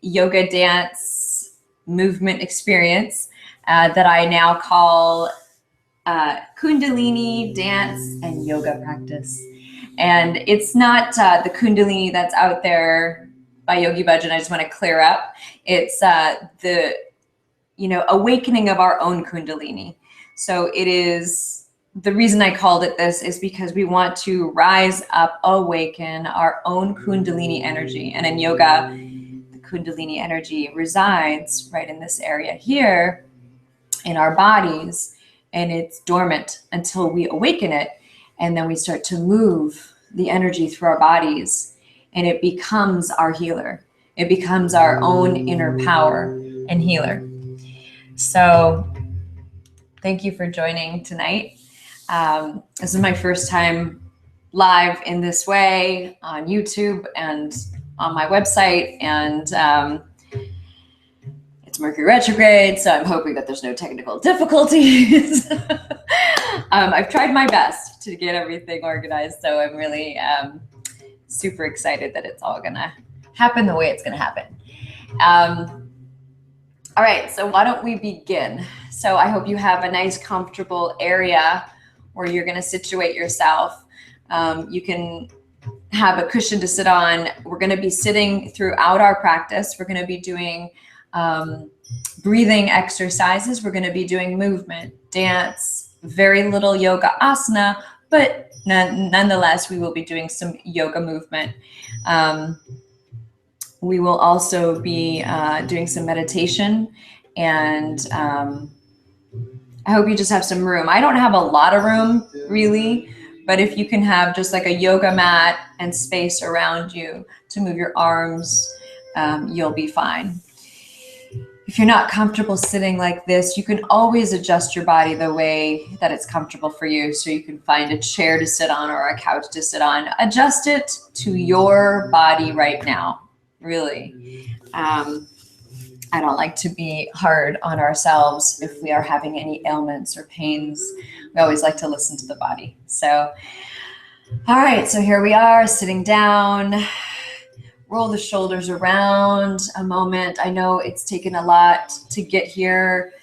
yoga dance movement experience that I now call Kundalini Dance and Yoga Practice. And it's not the Kundalini that's out there by Yogi Bhajan. I just want to clear up. It's the awakening of our own Kundalini. So it is, the reason I called it this is because we want to rise up, awaken our own Kundalini energy. And in yoga, the Kundalini energy resides right in this area here in our bodies, and it's dormant until we awaken it. And then we start to move the energy through our bodies, and it becomes our healer. It becomes our own inner power and healer. So thank you for joining tonight. This is my first time live in this way on YouTube and on my website, and it's Mercury retrograde, so I'm hoping that there's no technical difficulties. I've tried my best to get everything organized, so I'm really super excited that it's all gonna happen the way it's gonna happen. All right, so why don't we begin? So I hope you have a nice, comfortable area where you're gonna situate yourself. You can have a cushion to sit on. We're gonna be sitting throughout our practice. We're gonna be doing breathing exercises. We're gonna be doing movement, dance, very little yoga asana, but nonetheless, we will be doing some yoga movement. We will also be doing some meditation, and I hope you just have some room. I don't have a lot of room, really, but if you can have just like a yoga mat and space around you to move your arms, you'll be fine. If you're not comfortable sitting like this, you can always adjust your body the way that it's comfortable for you. So you can find a chair to sit on or a couch to sit on. Adjust it to your body right now. Really. I don't like to be hard on ourselves if we are having any ailments or pains. We always like to listen to the body. So, all right, so here we are sitting down. Roll the shoulders around a moment. I know it's taken a lot to get here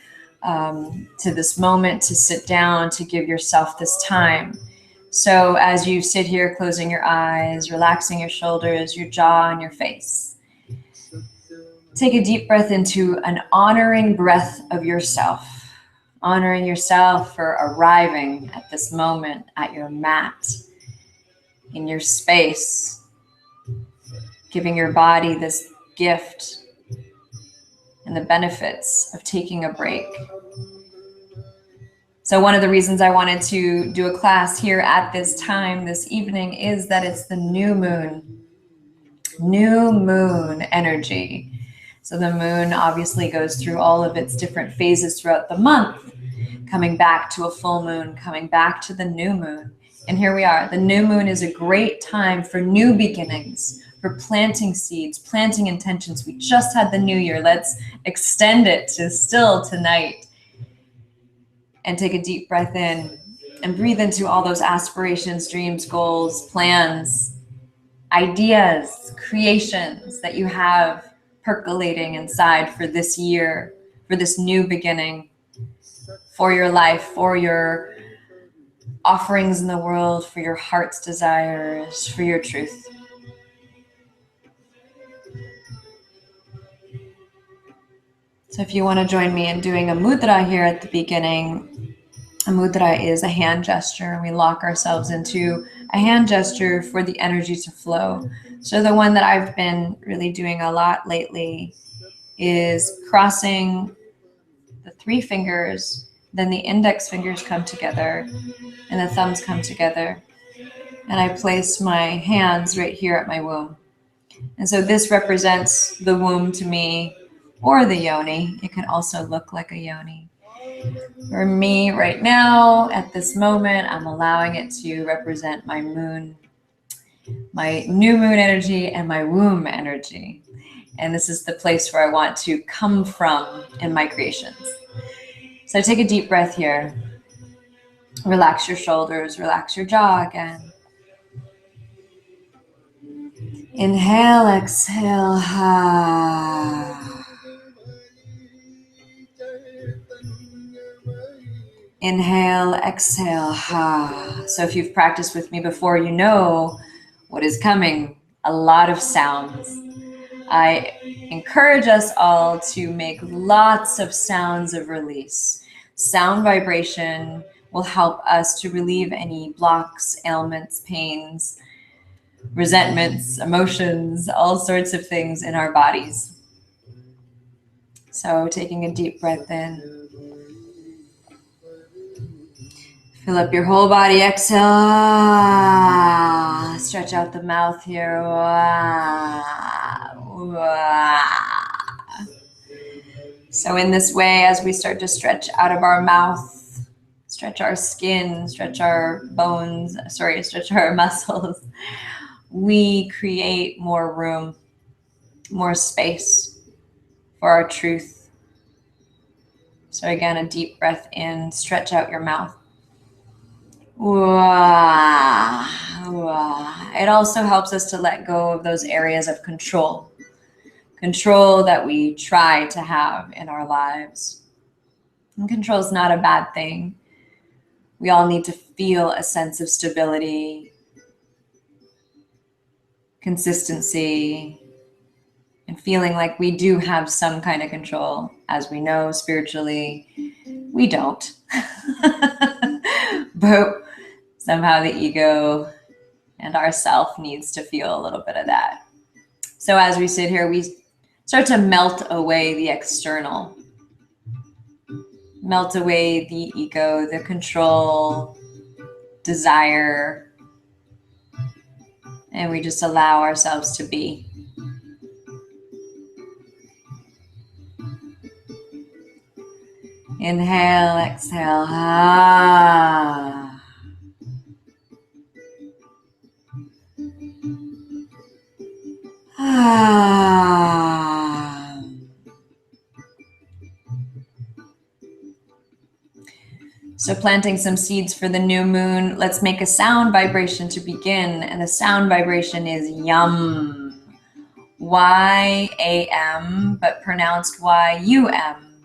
to this moment, to sit down, to give yourself this time. So as you sit here, closing your eyes, relaxing your shoulders, your jaw, and your face. Take a deep breath into an honoring breath of yourself, honoring yourself for arriving at this moment, at your mat, in your space, giving your body this gift and the benefits of taking a break. So one of the reasons I wanted to do a class here at this time, this evening, is that it's the new moon energy. So the moon obviously goes through all of its different phases throughout the month, coming back to a full moon, coming back to the new moon. And here we are. The new moon is a great time for new beginnings, for planting seeds, planting intentions. We just had the new year. Let's extend it to still tonight. And take a deep breath in and breathe into all those aspirations, dreams, goals, plans, ideas, creations that you have percolating inside for this year, for this new beginning, for your life, for your offerings in the world, for your heart's desires, for your truth. So if you want to join me in doing a mudra here at the beginning, a mudra is a hand gesture. We lock ourselves into a hand gesture for the energy to flow. So the one that I've been really doing a lot lately is crossing the three fingers, then the index fingers come together and the thumbs come together. And I place my hands right here at my womb. And so this represents the womb to me, or the yoni. It can also look like a yoni. For me right now, at this moment, I'm allowing it to represent my moon, my new moon energy, and my womb energy. And this is the place where I want to come from in my creations. So take a deep breath here. Relax your shoulders, relax your jaw again. Inhale, exhale. Inhale, exhale. So if you've practiced with me before, you know what is coming. A lot of sounds. I encourage us all to make lots of sounds of release. Sound vibration will help us to relieve any blocks, ailments, pains, resentments, emotions, all sorts of things in our bodies. So taking a deep breath in. Fill up your whole body. Exhale. Stretch out the mouth here. So in this way, as we start to stretch out of our mouth, stretch our skin, stretch our bones, stretch our muscles, we create more room, more space for our truth. So again, a deep breath in, stretch out your mouth. It also helps us to let go of those areas of control that we try to have in our lives. And control is not a bad thing. We all need to feel a sense of stability, consistency, and feeling like we do have some kind of control. As we know spiritually, we don't. But somehow the ego and our self needs to feel a little bit of that. So as we sit here, we start to melt away the external, melt away the ego, the control, desire, and we just allow ourselves to be. Inhale, exhale. So planting some seeds for the new moon. Let's make a sound vibration to begin. And the sound vibration is yum. Y-A-M, but pronounced Y-U-M.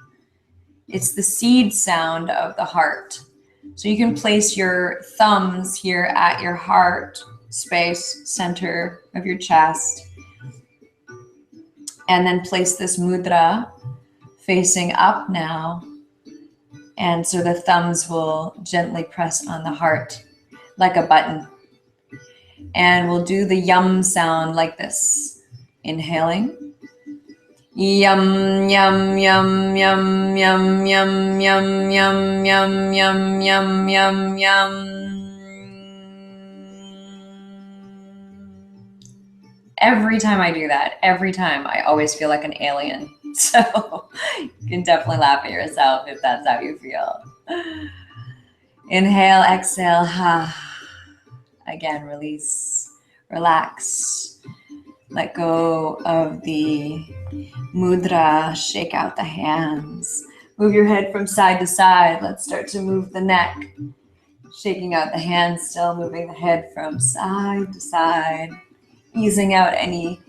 It's the seed sound of the heart. So you can place your thumbs here at your heart space, center of your chest. And then place this mudra facing up now. And so the thumbs will gently press on the heart like a button. And we'll do the yum sound like this. Inhaling. Yum, yum, yum, yum, yum, yum, yum, yum, yum, yum, yum, yum, yum. Every time I do that, I always feel like an alien. So you can definitely laugh at yourself if that's how you feel. Inhale, exhale. Again, release, relax. Let go of the mudra. Shake out the hands. Move your head from side to side. Let's start to move the neck. Shaking out the hands, still moving the head from side to side. Easing out any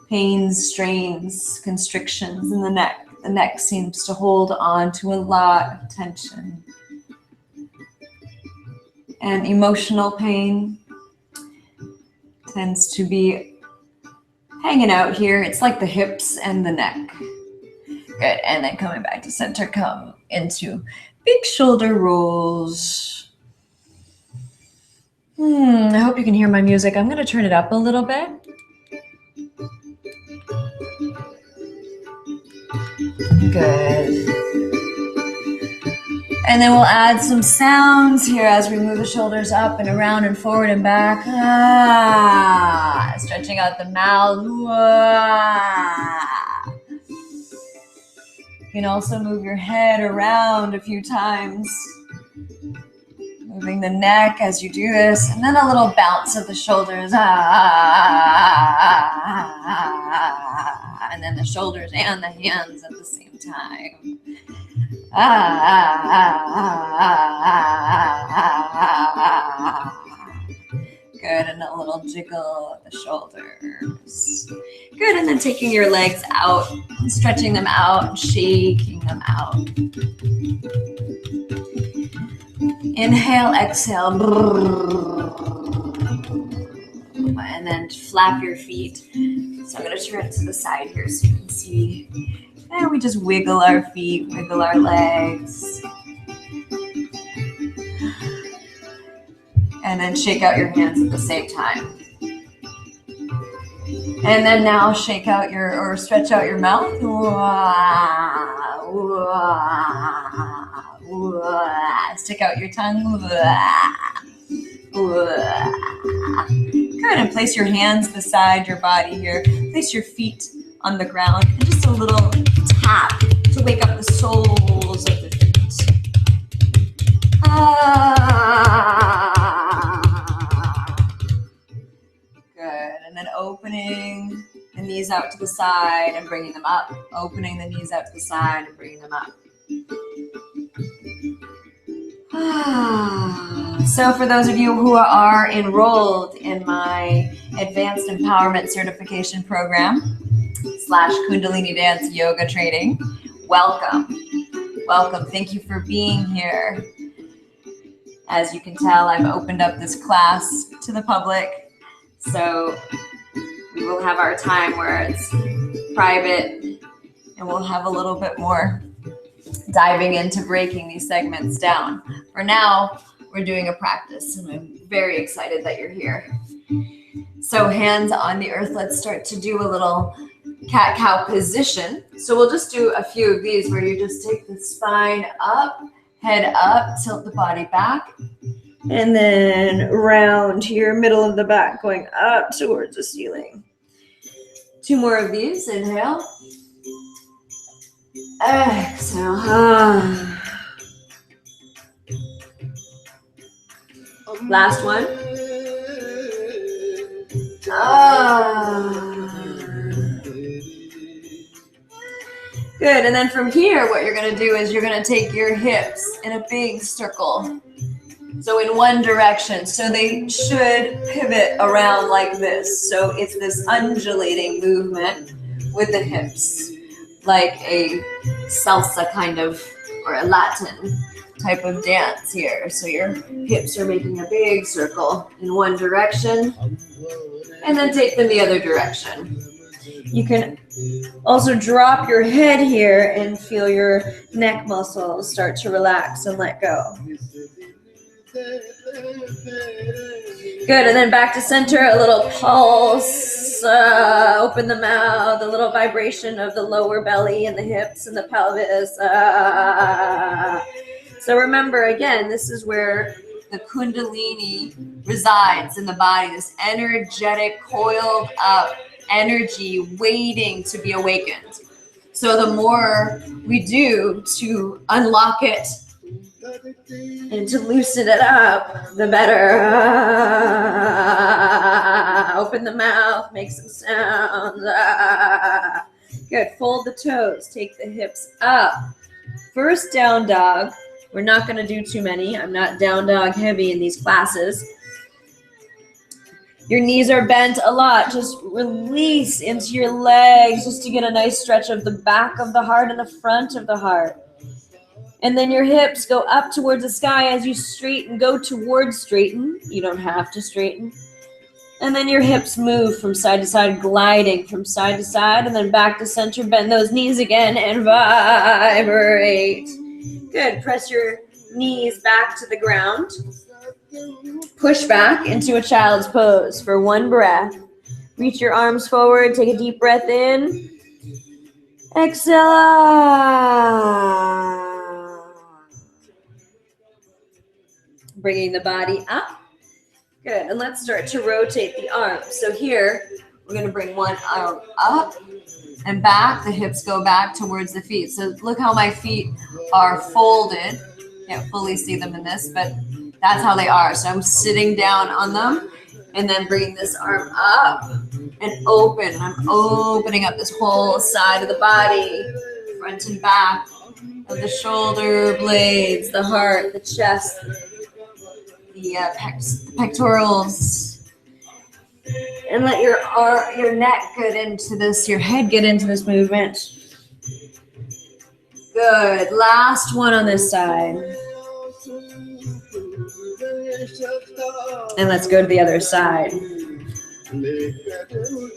pains, strains, constrictions in the neck. The neck seems to hold on to a lot of tension. And emotional pain tends to be hanging out here. It's like the hips and the neck. Good. And then coming back to center, come into big shoulder rolls. I hope you can hear my music. I'm going to turn it up a little bit. Good. And then we'll add some sounds here as we move the shoulders up and around and forward and back. Stretching out the mouth. You can also move your head around a few times. Moving the neck as you do this. And then a little bounce of the shoulders. And then the shoulders and the hands at the same time. Good, and a little jiggle at the shoulders. Good, and then taking your legs out, stretching them out, shaking them out. Inhale, exhale. And then flap your feet. So I'm going to turn it to the side here so you can see. And we just wiggle our feet, wiggle our legs. And then shake out your hands at the same time. And then now shake out or stretch out your mouth. Stick out your tongue. Good, and place your hands beside your body here. Place your feet on the ground and just a little tap to wake up the soles of the feet. Good, and then opening the knees out to the side and bringing them up. Opening the knees out to the side and bringing them up. So for those of you who are enrolled in my Advanced Empowerment Certification Program / Kundalini Dance Yoga Training, welcome. Welcome. Thank you for being here. As you can tell, I've opened up this class to the public. So we will have our time where it's private and we'll have a little bit more diving into breaking these segments down. For now, we're doing a practice and I'm very excited that you're here. So hands on the earth, let's start to do a little cat-cow position. So we'll just do a few of these where you just take the spine up, head up, tilt the body back, and then round here, middle of the back, going up towards the ceiling. 2 more of these, inhale. Exhale. Last one. Good, and then from here, what you're going to do is you're going to take your hips in a big circle. So in one direction. So they should pivot around like this. So it's this undulating movement with the hips, like a salsa kind of, or a Latin type of dance here. So your hips are making a big circle in one direction, and then take them the other direction. You can also drop your head here and feel your neck muscles start to relax and let go. Good, and then back to center, a little pulse, open the mouth, a little vibration of the lower belly and the hips and the pelvis. So remember, again, this is where the Kundalini resides in the body, this energetic, coiled up energy waiting to be awakened. So the more we do to unlock it and to loosen it up, the better. Open the mouth, make some sounds. Good, fold the toes, take the hips up. First down dog. We're not going to do too many. I'm not down dog heavy in these classes. Your knees are bent a lot. Just release into your legs just to get a nice stretch of the back of the heart and the front of the heart. And then your hips go up towards the sky as you straighten. Go towards straighten. You don't have to straighten. And then your hips move from side to side, gliding from side to side, and then back to center. Bend those knees again and vibrate. Good. Press your knees back to the ground. Push back into a child's pose for 1 breath. Reach your arms forward. Take a deep breath in. Exhale. Bringing the body up. Good. And let's start to rotate the arms. So here, we're going to bring one arm up and back. The hips go back towards the feet. So look how my feet are folded. Can't fully see them in this, but that's how they are. So I'm sitting down on them and then bringing this arm up and open. I'm opening up this whole side of the body, front and back of the shoulder blades, the heart, the chest, the pectorals, And let your neck get into this, your head get into this movement. Good. Last one on this side. And let's go to the other side.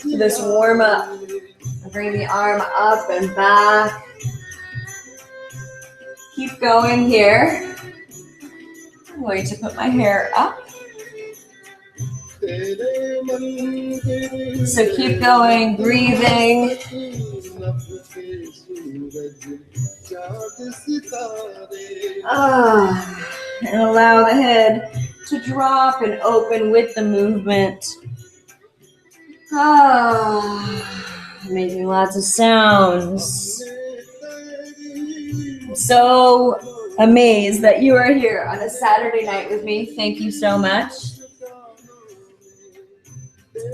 This warm up. Bring the arm up and back. Keep going here. I'm going to put my hair up. So keep going, breathing. And allow the head to drop and open with the movement. Making lots of sounds. I'm so amazed that you are here on a Saturday night with me. Thank you so much.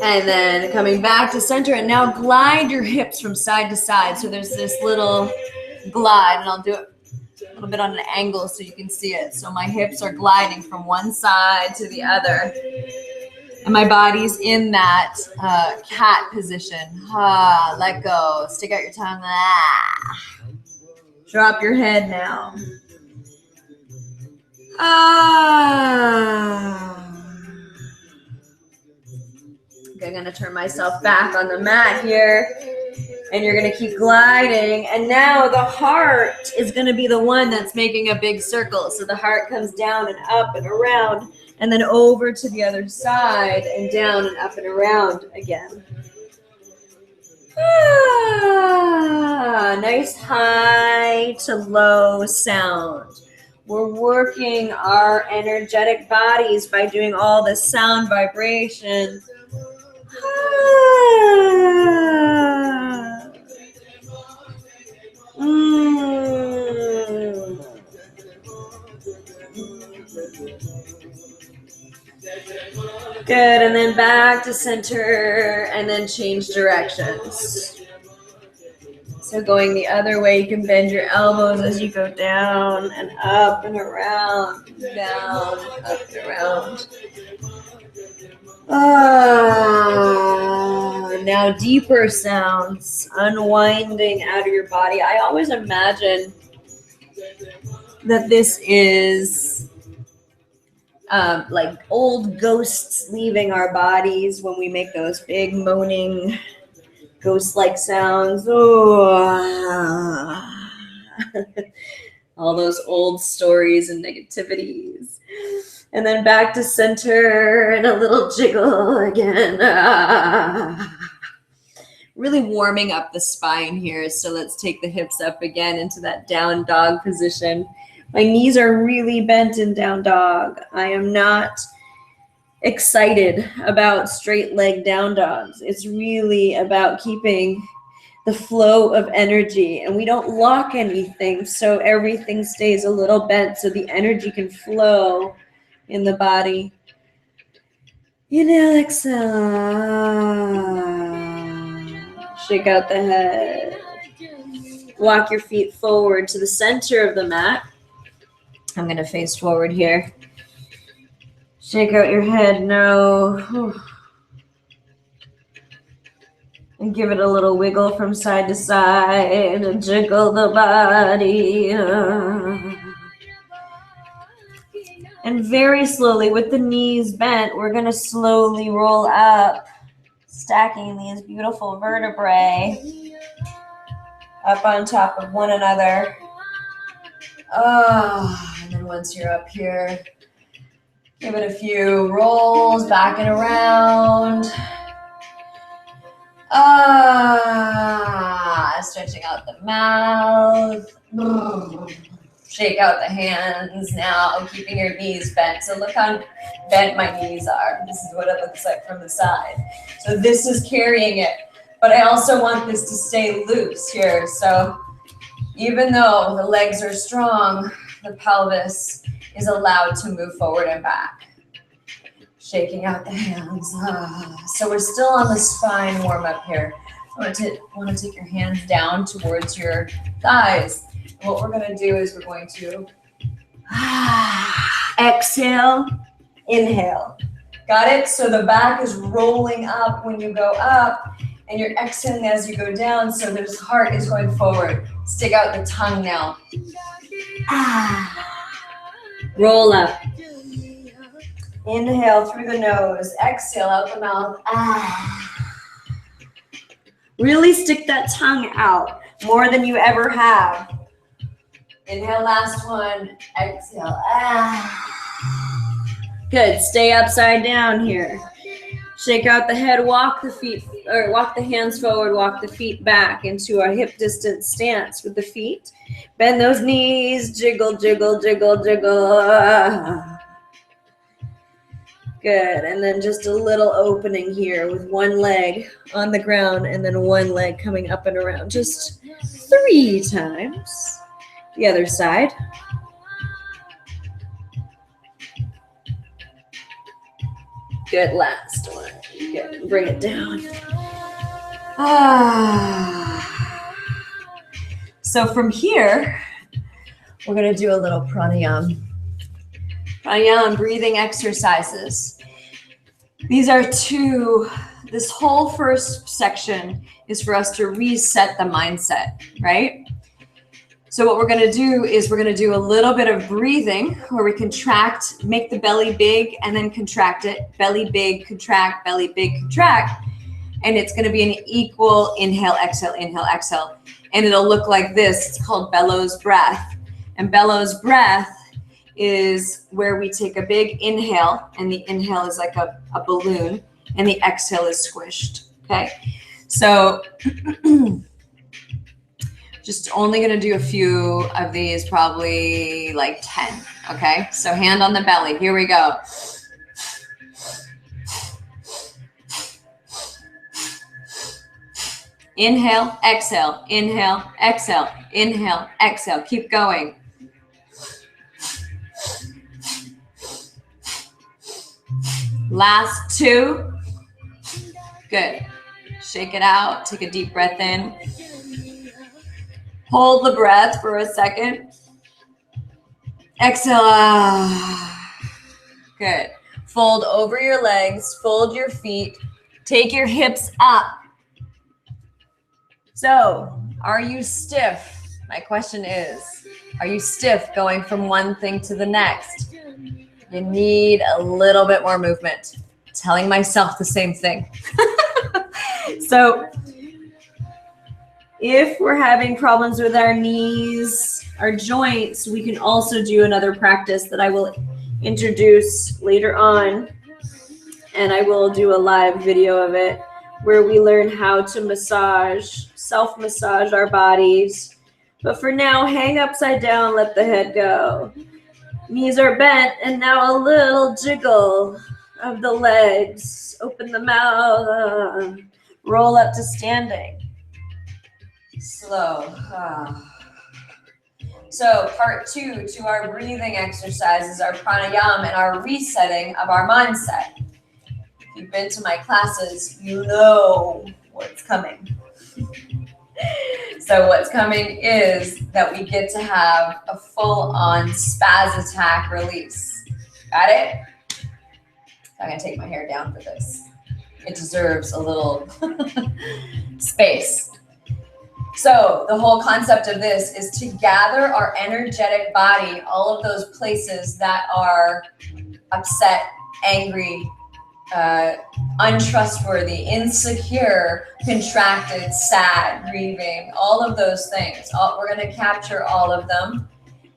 And then coming back to center, and now glide your hips from side to side. So there's this little glide, and I'll do it a little bit on an angle so you can see it. So my hips are gliding from one side to the other. And my body's in that cat position. Let go. Stick out your tongue. Drop your head now. Okay, I'm going to turn myself back on the mat here. And you're going to keep gliding. And now the heart is going to be the one that's making a big circle. So the heart comes down and up and around. And then over to the other side and down and up and around again. Nice high to low sound. We're working our energetic bodies by doing all the sound vibration. Good, and then back to center, and then change directions. So going the other way, you can bend your elbows as you go down and up and around, down and up and around. Now deeper sounds, unwinding out of your body. I always imagine that this is like old ghosts leaving our bodies when we make those big moaning ghost-like sounds. All those old stories and negativities. And then back to center and a little jiggle again. Really warming up the spine here. So let's take the hips up again into that down dog position. My knees are really bent in down dog. I am not excited about straight leg down dogs. It's really about keeping the flow of energy, and we don't lock anything, so everything stays a little bent so the energy can flow in the body. Inhale, exhale. Shake out the head. Walk your feet forward to the center of the mat. I'm going to face forward here. Shake out your head now. And give it a little wiggle from side to side and jiggle the body. And very slowly, with the knees bent, we're going to slowly roll up, stacking these beautiful vertebrae up on top of one another. And then once you're up here, give it a few rolls back and around. Stretching out the mouth. Shake out the hands now, keeping your knees bent. So look how bent my knees are. This is what it looks like from the side. So this is carrying it. But I also want this to stay loose here. So even though the legs are strong, the pelvis is allowed to move forward and back. Shaking out the hands. So we're still on the spine warm up here. I want to take your hands down towards your thighs. And what we're going to do is we're going to exhale, inhale. Got it? So the back is rolling up when you go up, and you're exhaling as you go down, so this heart is going forward. Stick out the tongue now. Roll up. Inhale through the nose. Exhale out the mouth. Really stick that tongue out more than you ever have. Inhale, last one. Exhale. Good. Stay upside down here. Shake out the head, walk the feet, or walk the hands forward, walk the feet back into a hip distance stance with the feet. Bend those knees, jiggle, jiggle, jiggle, jiggle. Good, and then just a little opening here with one leg on the ground and then one leg coming up and around. Just 3 times. The other side. Good, last one. Good, bring it down. So from here, we're going to do a little pranayama. Pranayama, breathing exercises. These are 2, this whole first section is for us to reset the mindset, right? So what we're going to do is we're going to do a little bit of breathing where we contract, make the belly big and then contract it. Belly big, contract, belly big, contract. And it's going to be an equal inhale, exhale, exhale. And it'll look like this. It's called bellows breath. And bellows breath is where we take a big inhale, and the inhale is like a balloon, and the exhale is squished, okay? So just only gonna do a few of these, probably like 10, okay? So hand on the belly, here we go. Inhale, exhale, inhale, exhale, inhale, exhale. Keep going. Last 2. Good. Shake it out. Take a deep breath in. Hold the breath for a second. Exhale. Good. Fold over your legs. Fold your feet. Take your hips up. So, are you stiff? My question is, are you stiff going from one thing to the next? You need a little bit more movement. Telling myself the same thing. So if we're having problems with our knees, our joints, we can also do another practice that I will introduce later on. And I will do a live video of it where we learn how to massage, self-massage our bodies. But for now, hang upside down, let the head go. Knees are bent, and now a little jiggle of the legs. Open the mouth, roll up to standing. Slow. So part 2 to our breathing exercises, our pranayama, and our resetting of our mindset. If you've been to my classes, you know what's coming. So what's coming is that we get to have a full-on spaz attack release. Got it? I'm going to take my hair down for this. It deserves a little space. So the whole concept of this is to gather our energetic body, all of those places that are upset, angry, untrustworthy, insecure, contracted, sad, grieving, all of those things. We're going to capture all of them,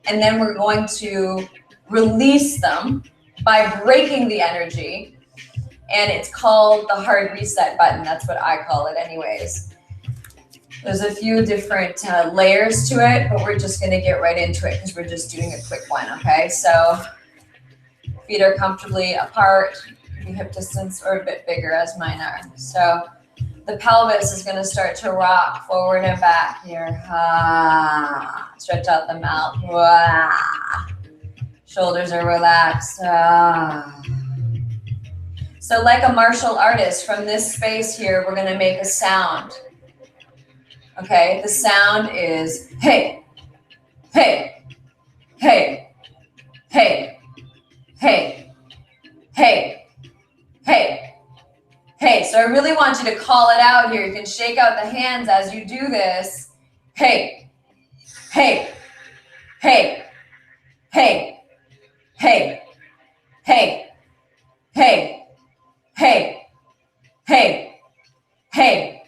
and then we're going to release them by breaking the energy, and it's called the hard reset button. That's what I call it anyways. There's a few different layers to it, but we're just going to get right into it because we're just doing a quick one, okay? So feet are comfortably apart. The hip distance or a bit bigger as mine are. So the pelvis is going to start to rock forward and back here. Stretch out the mouth. Shoulders are relaxed. So like a martial artist, from this space here, we're going to make a sound. Okay, the sound is hey, hey, hey, hey, hey, hey, hey, hey. So I really want you to call it out here. You can shake out the hands as you do this. Hey, hey, hey, hey, hey, hey, hey, hey, hey, hey,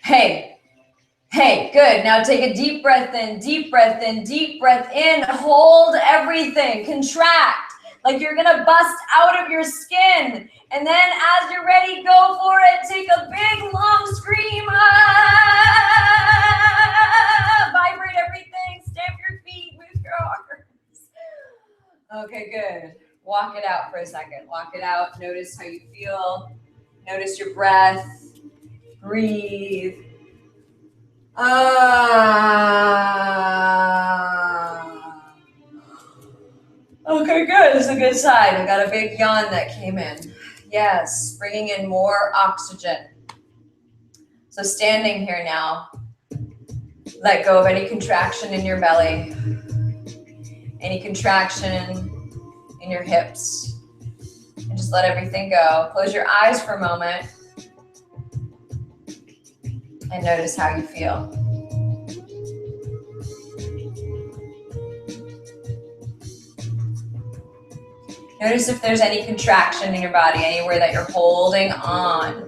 hey, hey. Good. Now take a deep breath in, deep breath in, deep breath in. Hold everything. Contract like you're gonna bust out of your skin. And then as you're ready, go for it. Take a big long scream. Ah! Vibrate everything. Stamp your feet. Move your arms. Okay, good. Walk it out for a second. Walk it out. Notice how you feel. Notice your breath. Breathe. Okay, good. This is a good sign. I got a big yawn that came in. Yes, bringing in more oxygen. So standing here now, let go of any contraction in your belly, any contraction in your hips, and just let everything go. Close your eyes for a moment and notice how you feel. Notice if there's any contraction in your body, anywhere that you're holding on.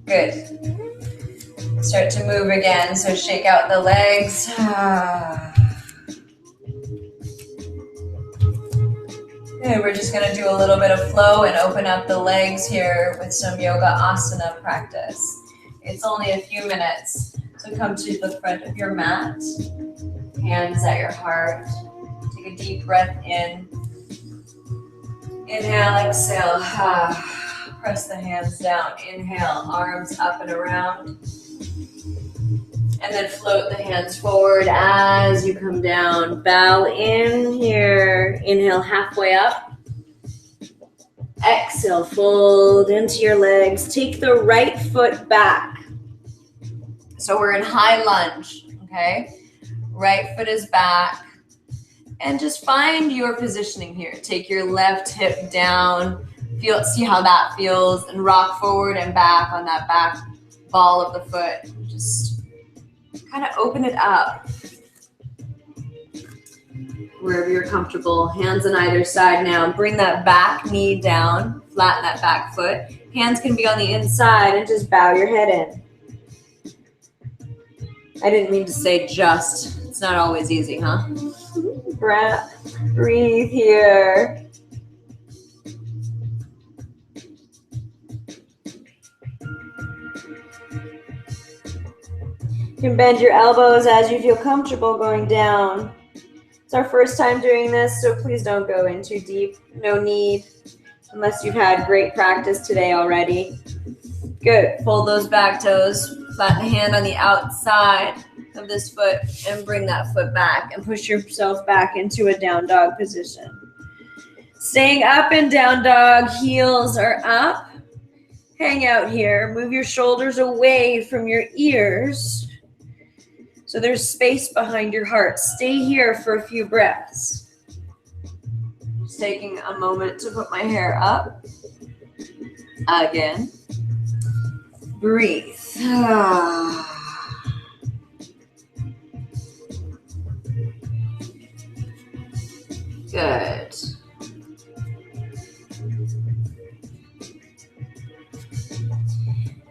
Good. Start to move again, so shake out the legs. Good. We're just going to do a little bit of flow and open up the legs here with some yoga asana practice. It's only a few minutes, so come to the front of your mat, hands at your heart. Take a deep breath in. Inhale, exhale. Press the hands down. Inhale, arms up and around. And then float the hands forward as you come down. Bow in here. Inhale, halfway up. Exhale, fold into your legs. Take the right foot back. So we're in high lunge, okay? Right foot is back. And just find your positioning here. Take your left hip down. See how that feels, and rock forward and back on that back ball of the foot. Just kind of open it up wherever you're comfortable. Hands on either side now. Bring that back knee down, flatten that back foot. Hands can be on the inside, and just bow your head in. I didn't mean to say just. It's not always easy, huh? Breathe here. You can bend your elbows as you feel comfortable going down. It's our first time doing this, so please don't go in too deep. No need, unless you've had great practice today already. Good. Fold those back toes. Flatten the hand on the outside of this foot and bring that foot back and push yourself back into a down dog position. Staying up in down dog, heels are up. Hang out here. Move your shoulders away from your ears, so there's space behind your heart. Stay here for a few breaths. Just taking a moment to put my hair up. Again. Breathe. Good.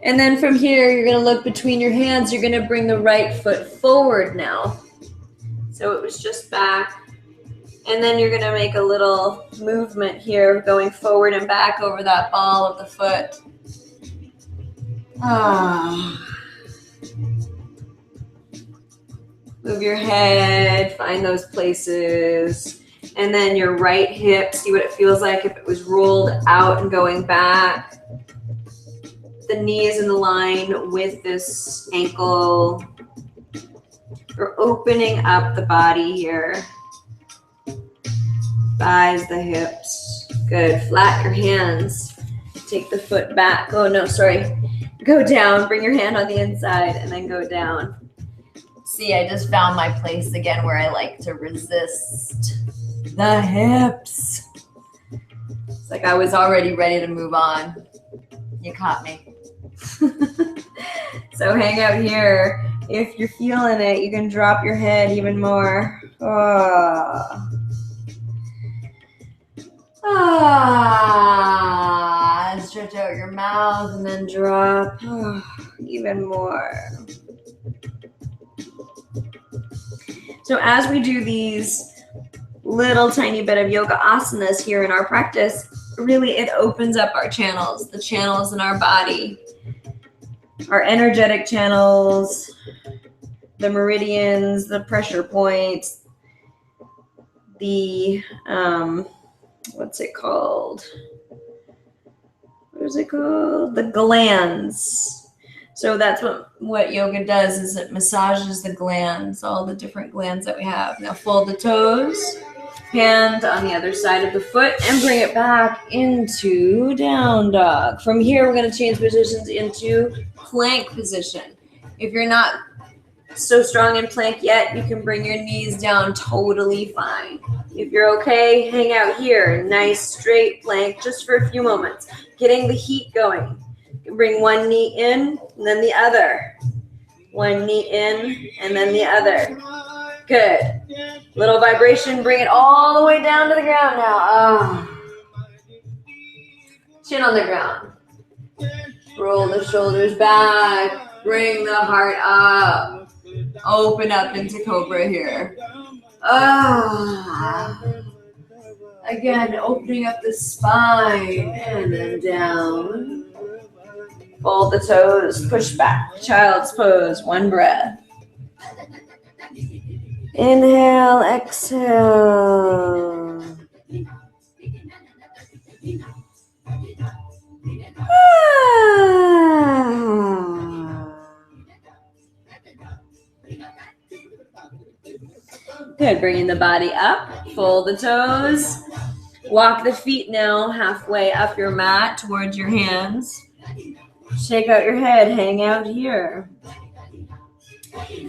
And then from here, you're going to look between your hands. You're going to bring the right foot forward now. So it was just back. And then you're going to make a little movement here, going forward and back over that ball of the foot. Move your head, find those places. And then your right hip, see what it feels like if it was rolled out and going back. The knee is in the line with this ankle. We're opening up the body here. Thighs, the hips. Good. Flat your hands. Take the foot back. Oh, no, sorry. Go down. Bring your hand on the inside and then go down. See, I just found my place again where I like to resist the hips. It's like I was already ready to move on. You caught me. So hang out here. If you're feeling it, you can drop your head even more. Stretch out your mouth and then drop even more. So as we do these little tiny bit of yoga asanas here in our practice, really it opens up our channels, the channels in our body, our energetic channels, the meridians, the pressure points, the, what's it called? What is it called? The glands. So that's what yoga does, is it massages the glands, all the different glands that we have. Now fold the toes, hand on the other side of the foot, and bring it back into down dog. From here, we're going to change positions into plank position. If you're not so strong in plank yet, you can bring your knees down totally fine. If you're okay, hang out here. Nice straight plank just for a few moments. Getting the heat going. Bring one knee in and then the other. One knee in and then the other. Good. Little vibration. Bring it all the way down to the ground now. Chin on the ground. Roll the shoulders back. Bring the heart up. Open up into cobra here. Again, opening up the spine and then down. Fold the toes, push back, child's pose, one breath. Inhale, exhale. Good, bringing the body up, fold the toes. Walk the feet now halfway up your mat towards your hands. Shake out your head, hang out here.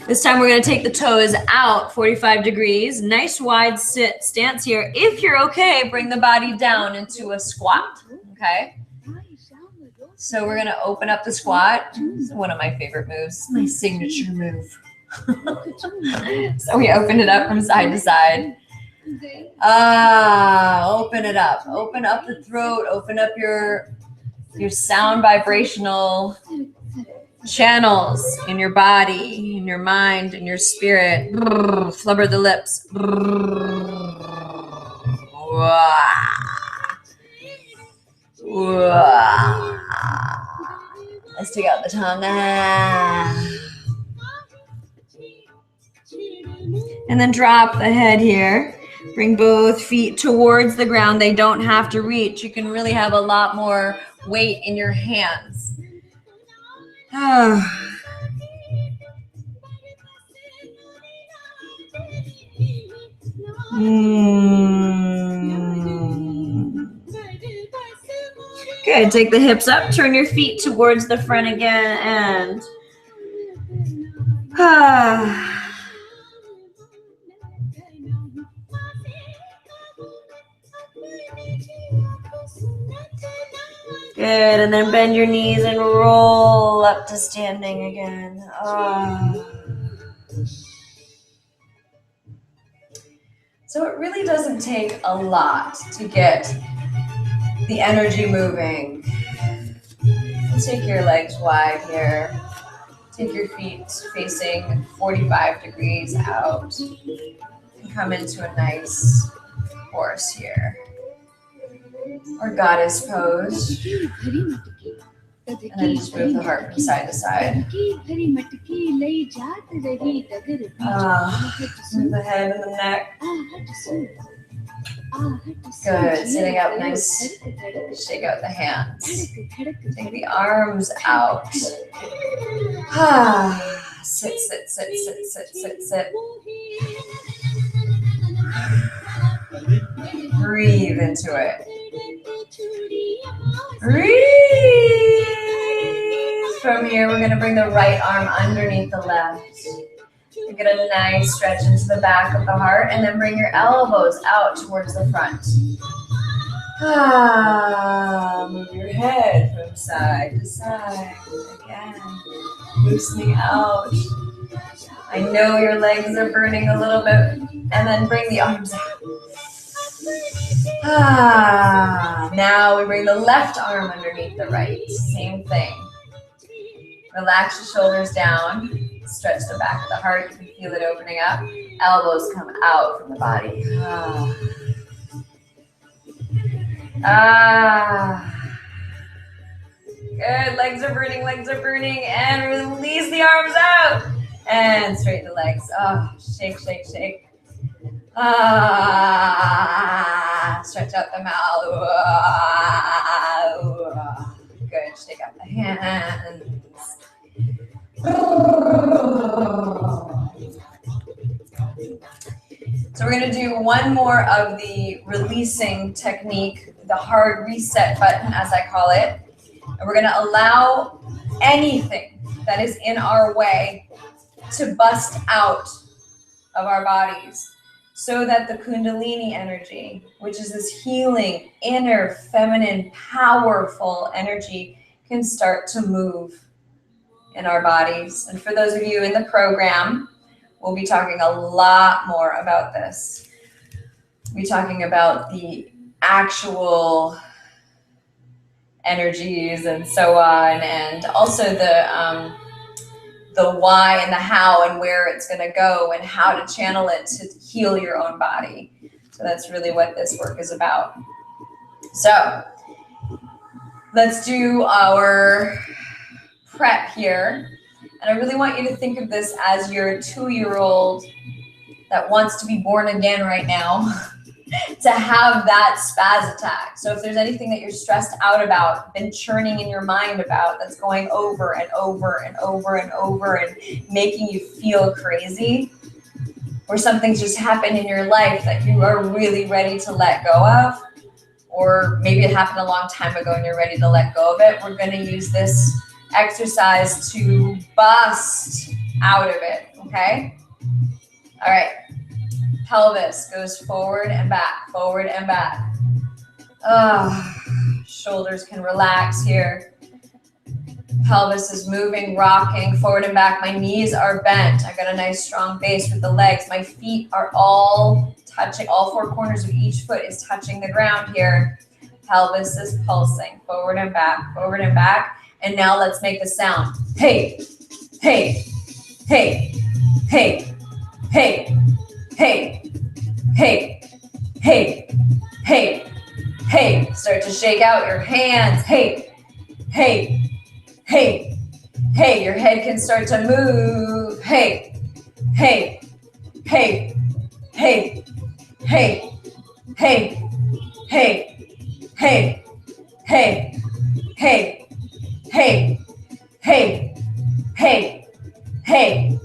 This time we're going to take the toes out 45 degrees. Nice wide sit stance here. If you're okay, bring the body down into a squat, okay? So we're going to open up the squat. This is one of my favorite moves, my signature move. So we open it up from side to side. Open it up. Open up the throat. Open up your sound vibrational channels in your body, in your mind, in your spirit. Flubber the lips. Let's take out the tongue. And then drop the head here. Bring both feet towards the ground. They don't have to reach. You can really have a lot more weight in your hands. Good. Take the hips up. Turn your feet towards the front again. And good, and then bend your knees and roll up to standing again. So it really doesn't take a lot to get the energy moving. Take your legs wide here. Take your feet facing 45 degrees out. And come into a nice horse here. Or goddess pose. And then just move the heart from side to side. Move the head and the neck. Good. Sitting up nice. Shake out the hands. Take the arms out. Sit, sit, sit, sit, sit, sit, sit. Breathe into it. Breathe. From here, we're going to bring the right arm underneath the left. You get a nice stretch into the back of the heart, and then bring your elbows out towards the front. Move your head from side to side. Again, loosening out. I know your legs are burning a little bit, and then bring the arms out. Now we bring the left arm underneath the right. Same thing. Relax your shoulders down. Stretch the back of the heart. You can feel it opening up. Elbows come out from the body. Good. Legs are burning, and release the arms out. And straighten the legs. Shake, shake, shake. Stretch out the mouth. Good. Shake out the hands. So we're going to do one more of the releasing technique, the hard reset button, as I call it. And we're going to allow anything that is in our way to bust out of our bodies so that the Kundalini energy, which is this healing, inner, feminine, powerful energy, can start to move in our bodies. And for those of you in the program, we'll be talking a lot more about this. We'll be talking about the actual energies and so on, and also the why and the how and where it's going to go and how to channel it to heal your own body. So that's really what this work is about. So let's do our prep here. And I really want you to think of this as your 2-year-old that wants to be born again right now to have that spaz attack. So if there's anything that you're stressed out about, been churning in your mind about, that's going over and over and over and over and making you feel crazy, or something's just happened in your life that you are really ready to let go of, or maybe it happened a long time ago and you're ready to let go of it, we're going to use this exercise to bust out of it, okay? All right. Pelvis goes forward and back, forward and back. Shoulders can relax here. Pelvis is moving, rocking forward and back. My knees are bent. I got a nice strong base with the legs. My feet are all touching. All 4 corners of each foot is touching the ground here. Pelvis is pulsing forward and back, forward and back. And now let's make the sound. Hey, hey, hey, hey, hey, hey, hey, hey, hey, hey. Start to shake out your hands. Hey, hey, hey, hey. Your head can start to move. Hey, hey, hey, hey, hey, hey, hey, hey, hey, hey. Hey, hey, hey, hey,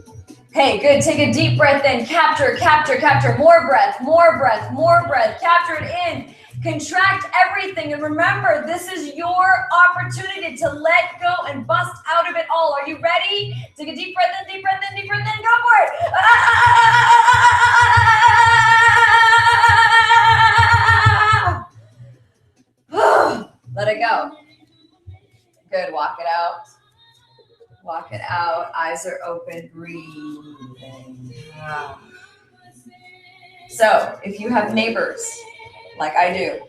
hey. Good. Take a deep breath in. Capture, capture, capture. More breath, more breath, more breath. Capture it in. Contract everything. And remember, this is your opportunity to let go and bust out of it all. Are you ready? Take a deep breath in, deep breath in, deep breath in. Go for it. Let it go. Good. Walk it out. Walk it out. Eyes are open. Breathing. So if you have neighbors, like I do,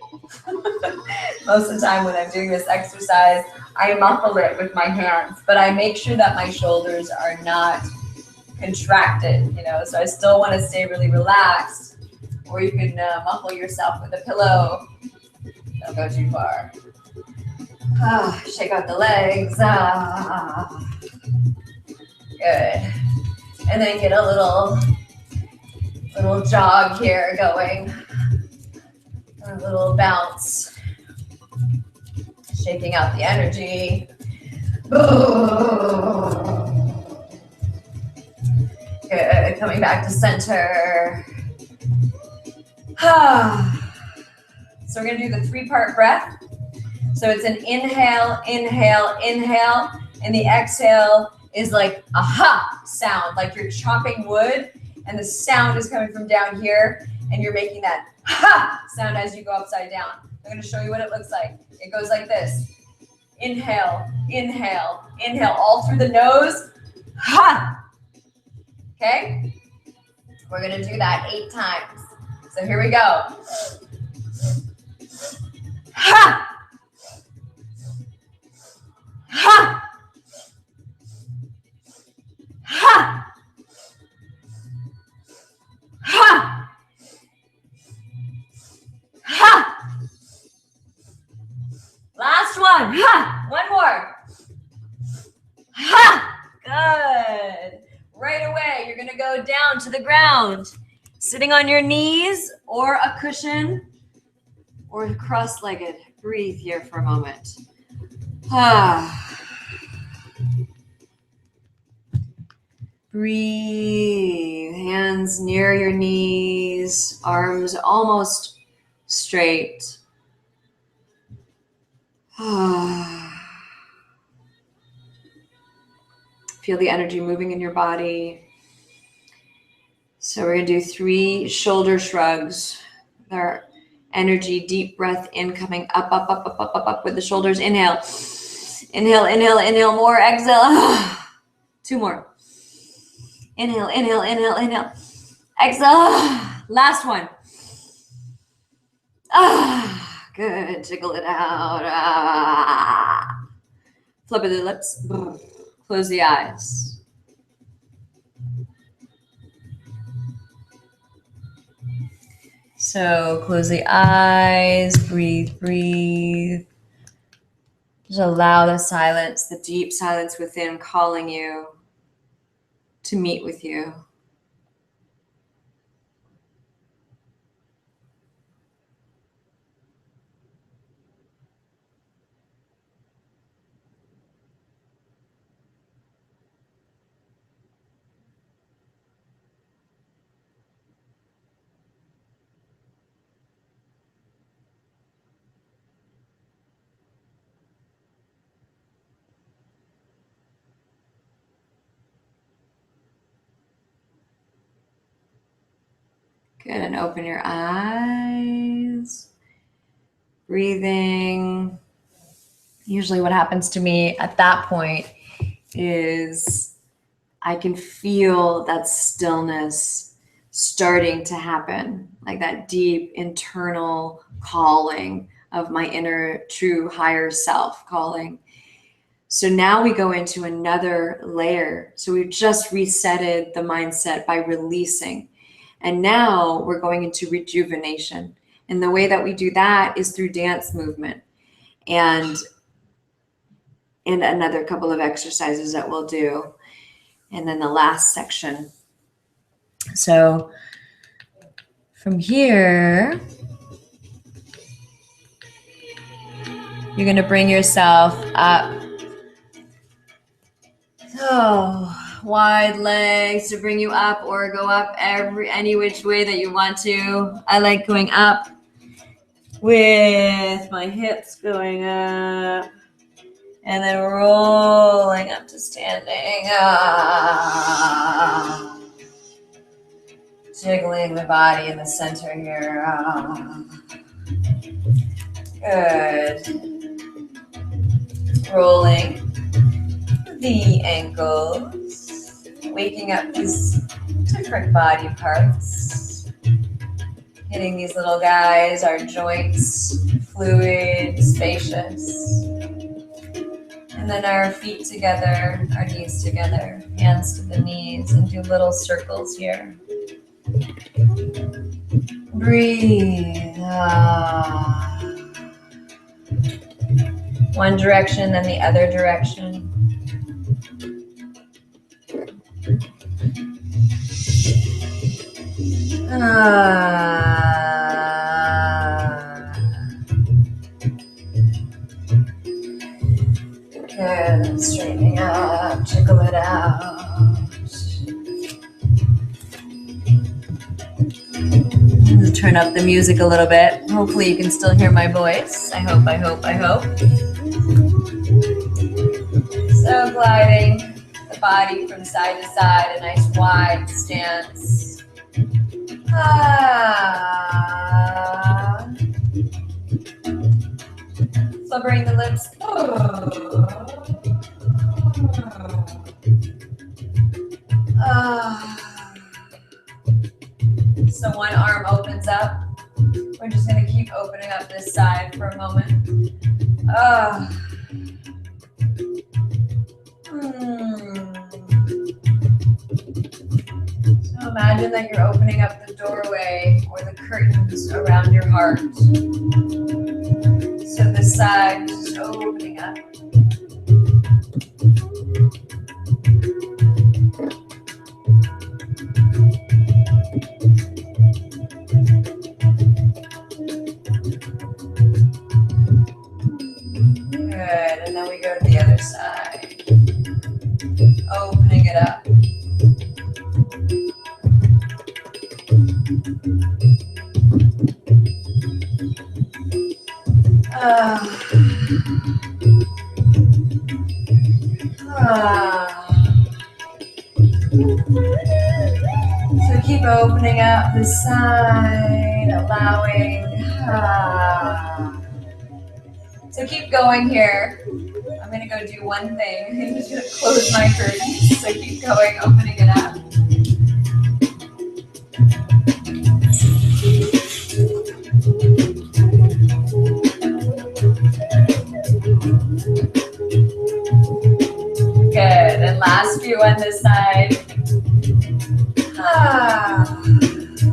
most of the time when I'm doing this exercise, I muffle it with my hands, but I make sure that my shoulders are not contracted, so I still want to stay really relaxed. Or you can muffle yourself with a pillow. Don't go too far. Shake out the legs. Good. And then get a little jog here going. A little bounce. Shaking out the energy. Good. Coming back to center. So we're going to do the 3-part breath. So it's an inhale, inhale, inhale, and the exhale is like a ha sound, like you're chopping wood, and the sound is coming from down here, and you're making that ha sound as you go upside down. I'm going to show you what it looks like. It goes like this. Inhale, inhale, inhale, all through the nose. Ha! Okay? We're going to do that 8 times. So here we go. Ha! Ha! Ha! Ha! Ha! Last one. Ha! One more. Ha! Good. Right away, you're going to go down to the ground, sitting on your knees or a cushion or cross-legged. Breathe here for a moment. Ah. Breathe. Hands near your knees, arms almost straight. Feel the energy moving in your body. So we're going to do 3 shoulder shrugs. Our energy, deep breath in, coming up, up, up, up, up, up, up with the shoulders. Inhale. Inhale, inhale, inhale, more. Exhale. 2 more. Inhale, inhale, inhale, inhale. Exhale. Last one. Good. Jiggle it out. Flip of the lips. Close the eyes. So close the eyes. Breathe, breathe. Just allow the silence, the deep silence within calling you to meet with you. Good, and open your eyes. Breathing. Usually what happens to me at that point is I can feel that stillness starting to happen, like that deep internal calling of my inner true higher self calling. So now we go into another layer. So we've just resetted the mindset by releasing. And now we're going into rejuvenation. And the way that we do that is through dance movement and another couple of exercises that we'll do. And then the last section. So from here, you're going to bring yourself up. So wide legs to bring you up, or go up any which way that you want to. I like going up with my hips going up and then rolling up to standing up. Jiggling the body in the center here. Good. Rolling the ankles, waking up these different body parts, hitting these little guys, our joints, fluid, spacious, and then our feet together, our knees together, hands to the knees, and do little circles here. Breathe. One direction, then the other direction. Good. Straightening up, jiggle it out. Just turn up the music a little bit. Hopefully you can still hear my voice. I hope. So gliding the body from side to side, a nice wide stance. Flubbering the lips. So one arm opens up. We're just going to keep opening up this side for a moment. So imagine that you're opening up the doorway or the curtains around your heart. So this side just opening up. Good, and then we go to the other side. Opening it up. So keep opening up the side, allowing. So keep going here. I'm going to go do one thing. I'm just going to close my curtains. So keep going, opening it up. Good. And last few on this side.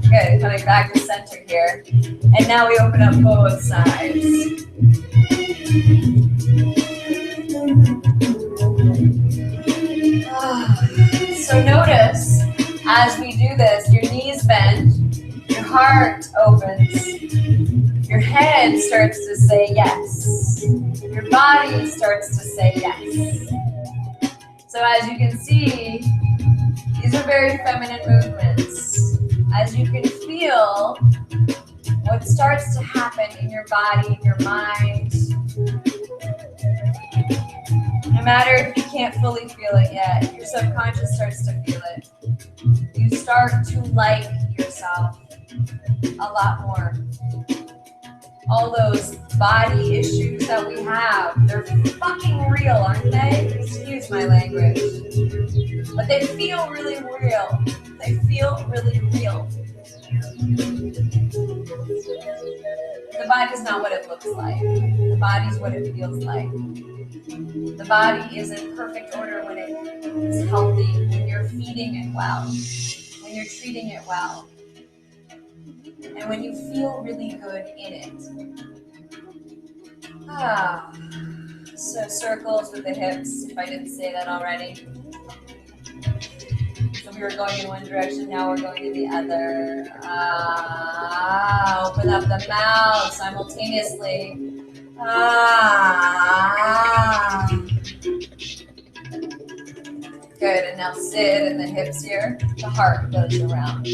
Good. Coming back to center here. And now we open up both sides. So notice as we do this, your knees bend, your heart opens, your head starts to say yes, your body starts to say yes. So as you can see, these are very feminine movements. As you can feel what starts to happen in your body, in your mind, no matter if you can't fully feel it yet, your subconscious starts to feel it. You start to like yourself a lot more. All those body issues that we have, they're fucking real, aren't they? Excuse my language. But they feel really real. They feel really real. The body's not what it looks like. The body's what it feels like. The body is in perfect order when it is healthy, when you're feeding it well, when you're treating it well, and when you feel really good in it. So circles with the hips, if I didn't say that already. So we were going in one direction, now we're going in the other. Open up the mouth simultaneously. Good, and now sit in the hips here. The heart goes around.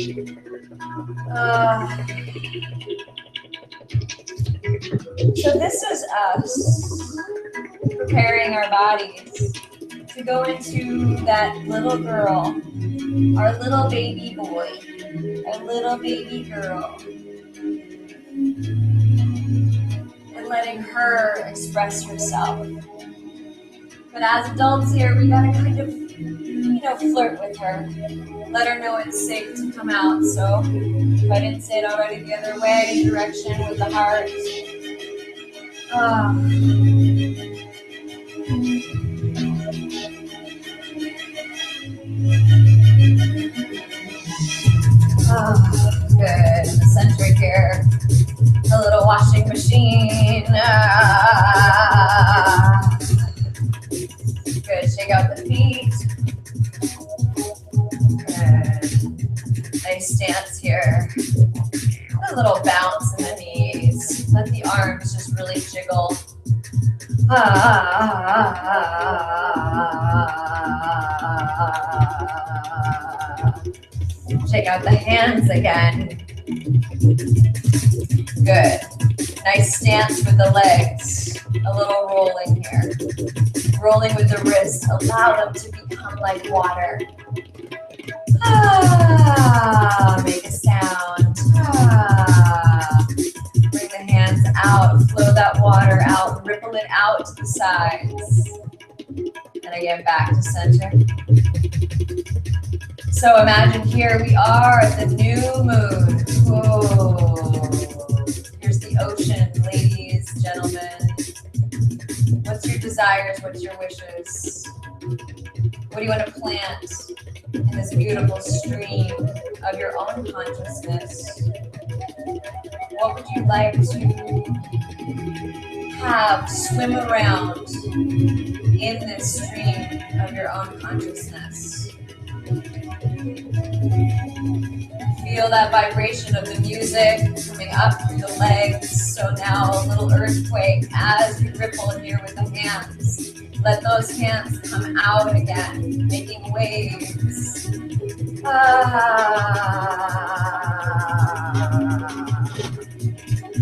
So this is us preparing our bodies to go into that little girl, our little baby boy, our little baby girl, and letting her express herself. But as adults here, we gotta kind of, flirt with her. Let her know it's safe to come out. So if I didn't say it already, the other way, direction with the heart. Good. In the center here, a little washing machine. Good. Shake out the feet. Good. Nice stance here. A little bounce in the knees. Let the arms just really jiggle. Shake out the hands again. Good. Nice stance with the legs. A little rolling here. Rolling with the wrists. Allow them to become like water. Ah, make a sound. Ah. Bring the hands out. Flow that water out. Ripple it out to the sides. And again, back to center. So imagine here we are at the new moon. Whoa. Here's the ocean, ladies, gentlemen. What's your desires? What's your wishes? What do you want to plant in this beautiful stream of your own consciousness? What would you like to have swim around in this stream of your own consciousness? Feel that vibration of the music coming up through the legs. So now a little earthquake as you ripple here with the hands. Let those hands come out again, making waves.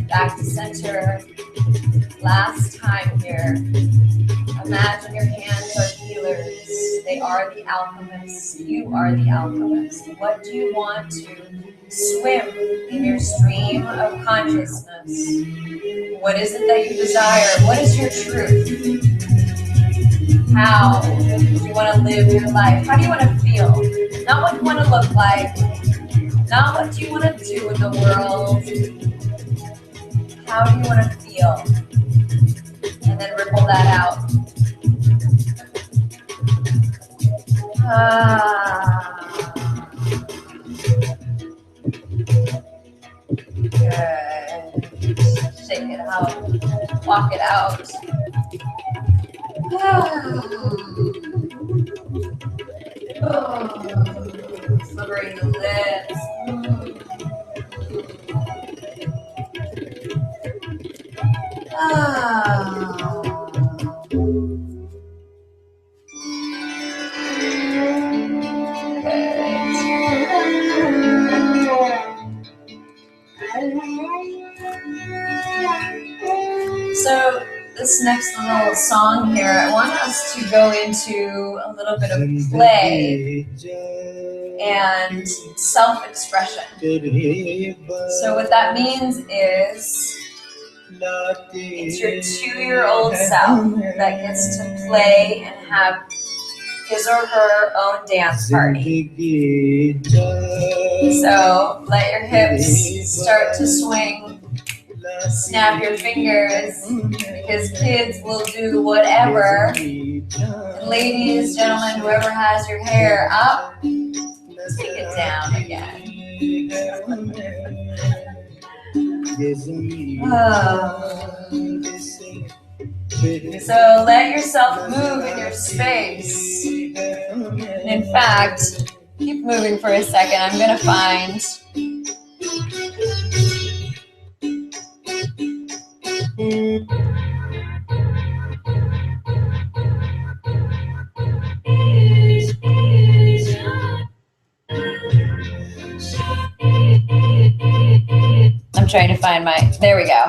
Back to center. Last time here. Imagine your hands are healers. They are the alchemists. You are the alchemist. What do you want to swim in your stream of consciousness? What is it that you desire? What is your truth? How do you want to live your life? How do you want to feel? Not what you want to look like. Not what you want to do in the world. How do you want to feel? And then ripple that out. Good. Shake it out. Walk it out. Liberating the lips. So this next little song here, I want us to go into a little bit of play and self-expression. So what that means is it's your 2-year-old self that gets to play and have his or her own dance party. So let your hips start to swing. Snap your fingers, because kids will do whatever. And ladies, gentlemen, whoever has your hair up, take it down again. So let yourself move in your space. And in fact, keep moving for a second. I'm going to find... I'm trying to find my, there we go.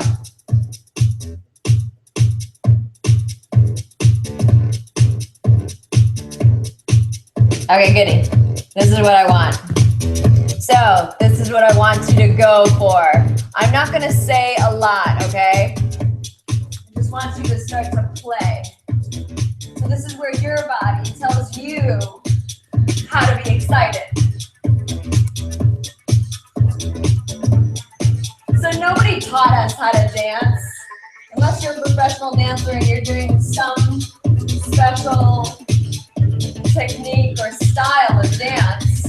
Okay, goody. This is what I want. So this is what I want you to go for. I'm not going to say a lot, okay? I just want you to start to play. So this is where your body tells you how to be excited. So nobody taught us how to dance, unless you're a professional dancer and you're doing some special technique or style of dance.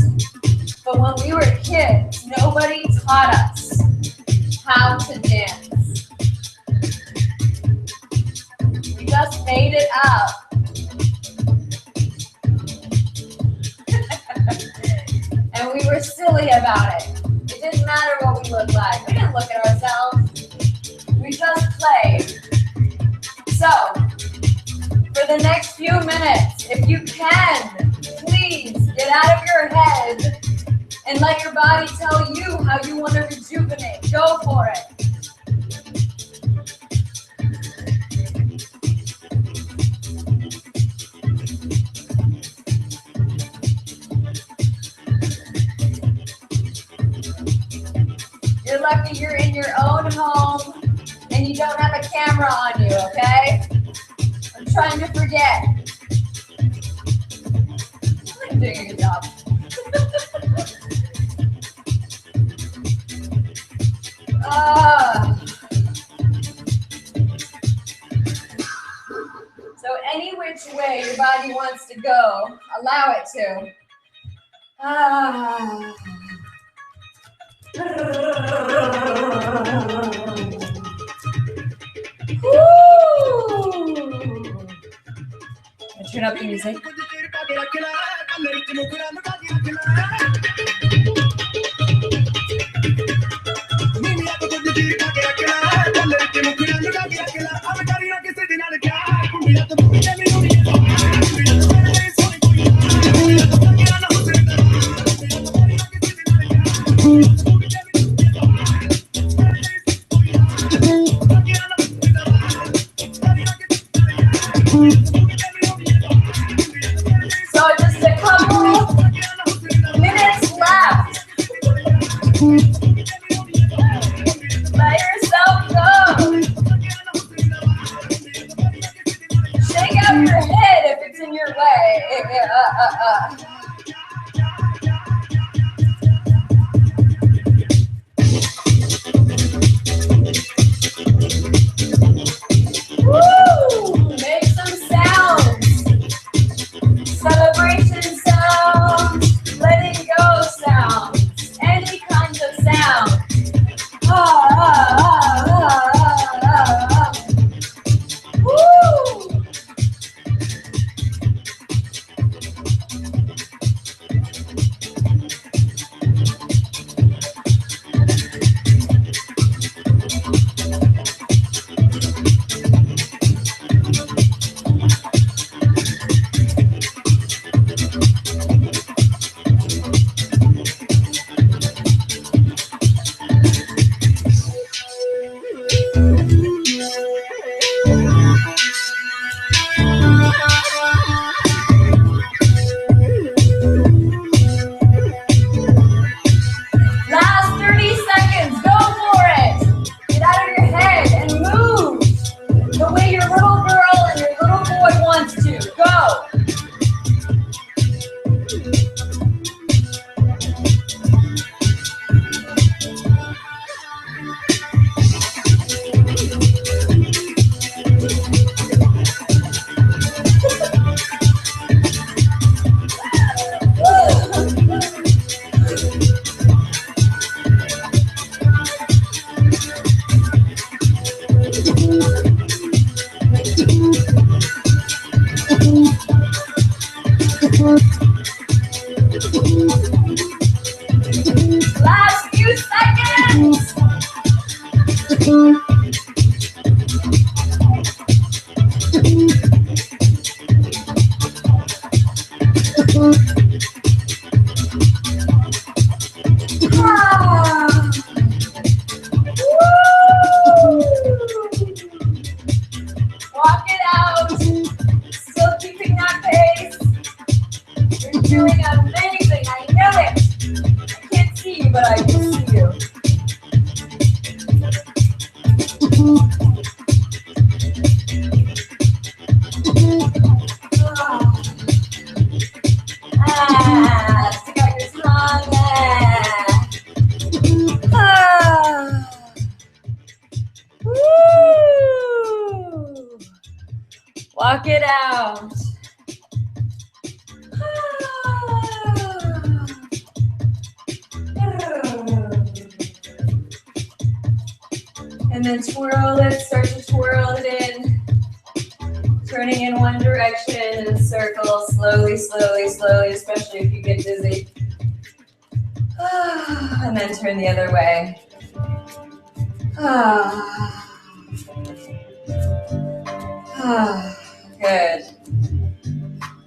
But when we were kids, nobody taught us how to dance. We just made it up. And we were silly about it. It didn't matter what we looked like. We didn't look at ourselves. We just played. So, for the next few minutes, if you can, please get out of your head And let your body tell you how you want to rejuvenate. Go for it. You're lucky you're in your own home and you don't have a camera on you, okay? I'm trying to forget. I'm doing a good job. So any which way your body wants to go, allow it to. Turn up the music. So just a couple minutes left. Let yourself go. Shake out your head if it's in your way. Woo! Make some sounds. Celebration sounds. Letting go sounds. Any kind of sound. Woo! Last 30 seconds, go for it. Get out of your head and move the way your little girl and your little boy wants to. Go. Last few seconds. Walk it out. Still keeping that pace. You're doing amazing. I know it. I can't see you, but I can see you. Stick out your tongue. Woo! Walk it out. And then twirl it, start to twirl it in. Turning in one direction in a circle, slowly, slowly, slowly, especially if you get dizzy. And then turn the other way. Good.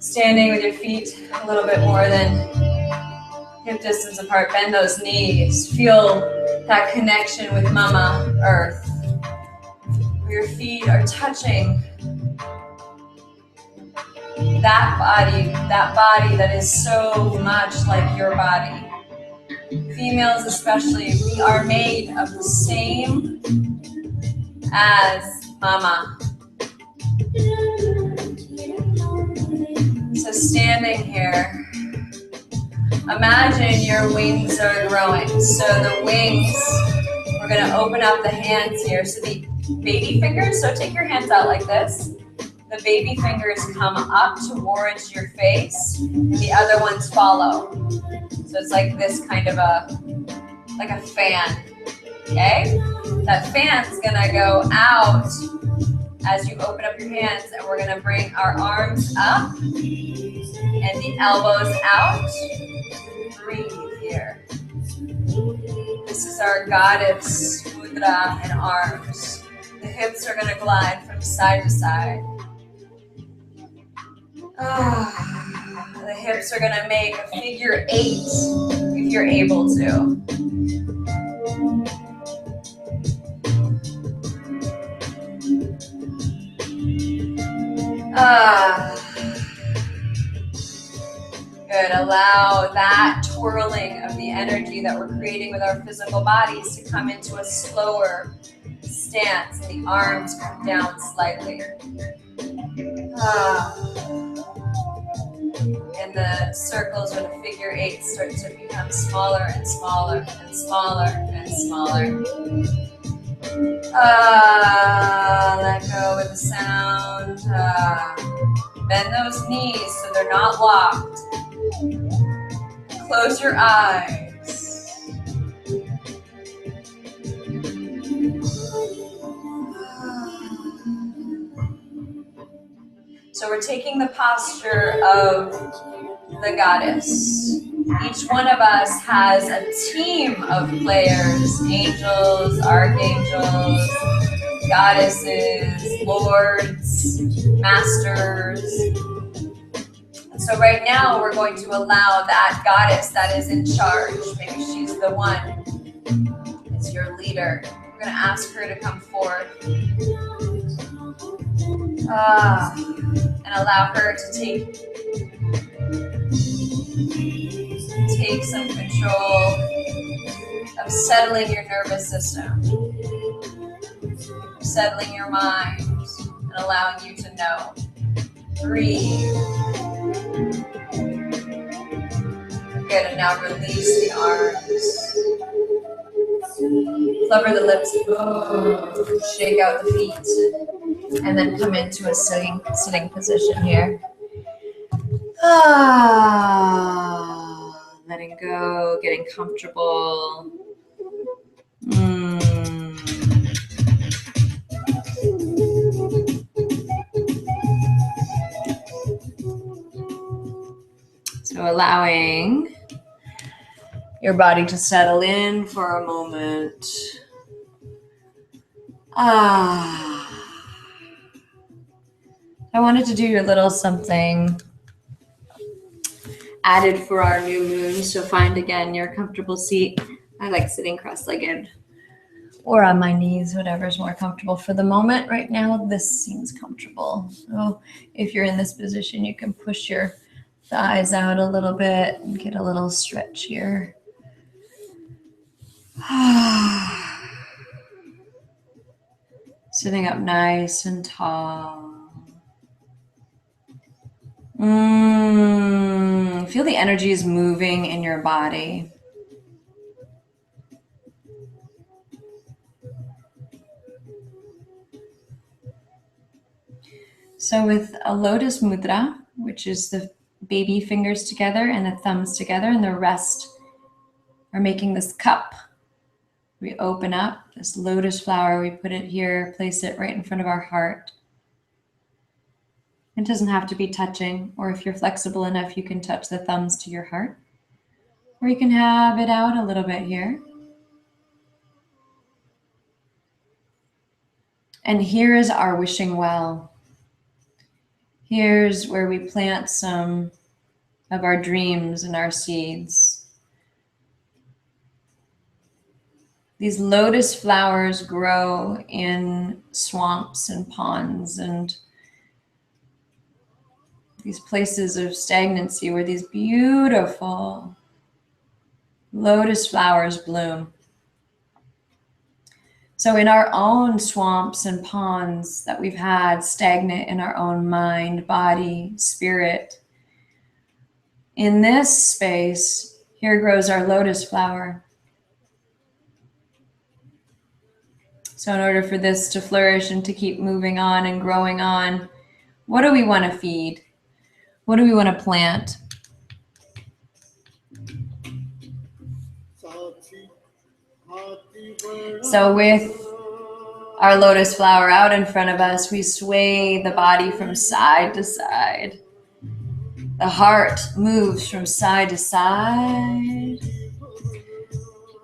Standing with your feet a little bit more than hip distance apart. Bend those knees. Feel that connection with Mama Earth. Where your feet are touching that body that is so much like your body. Females especially, we are made of the same as Mama. So standing here, imagine your wings are growing. So the wings, we're gonna open up the hands here. So the baby fingers, so take your hands out like this. The baby fingers come up towards your face, and the other ones follow. So it's like this kind of like a fan, okay? That fan's gonna go out as you open up your hands, and we're gonna bring our arms up and the elbows out. Breathe here. This is our goddess mudra and arms. The hips are gonna glide from side to side. The hips are gonna make a figure 8 if you're able to. Good. Allow that twirling of the energy that we're creating with our physical bodies to come into a slower stance. The arms come down slightly. And the circles or the figure 8 start to become smaller and smaller and smaller and smaller. Let go with the sound. Bend those knees so they're not locked. Close your eyes. So we're taking the posture of the goddess. Each one of us has a team of players, angels, archangels, goddesses, lords, masters. And so right now we're going to allow that goddess that is in charge, maybe she's the one, is your leader. We're going to ask her to come forth. And allow her to take some control of settling your nervous system, settling your mind, and allowing you to know. Breathe. Good, and now release the arms. Cover the lips. Shake out the feet. And then come into a sitting position here. Letting go, getting comfortable. So allowing your body to settle in for a moment. I wanted to do a little something added for our new moon. So find again your comfortable seat. I like sitting cross-legged or on my knees, whatever's more comfortable for the moment. Right now, this seems comfortable. So if you're in this position, you can push your thighs out a little bit and get a little stretch here. Sitting up nice and tall. Feel the energy is moving in your body. So with a lotus mudra, which is the baby fingers together and the thumbs together, and the rest are making this cup. We open up this lotus flower, we put it here, place it right in front of our heart. It doesn't have to be touching, or if you're flexible enough, you can touch the thumbs to your heart. Or you can have it out a little bit here. And here is our wishing well. Here's where we plant some of our dreams and our seeds. These lotus flowers grow in swamps and ponds and these places of stagnancy where these beautiful lotus flowers bloom. So in our own swamps and ponds that we've had stagnant in our own mind, body, spirit, in this space, here grows our lotus flower. So in order for this to flourish and to keep moving on and growing on, what do we want to feed? What do we want to plant? So with our lotus flower out in front of us, we sway the body from side to side. The heart moves from side to side.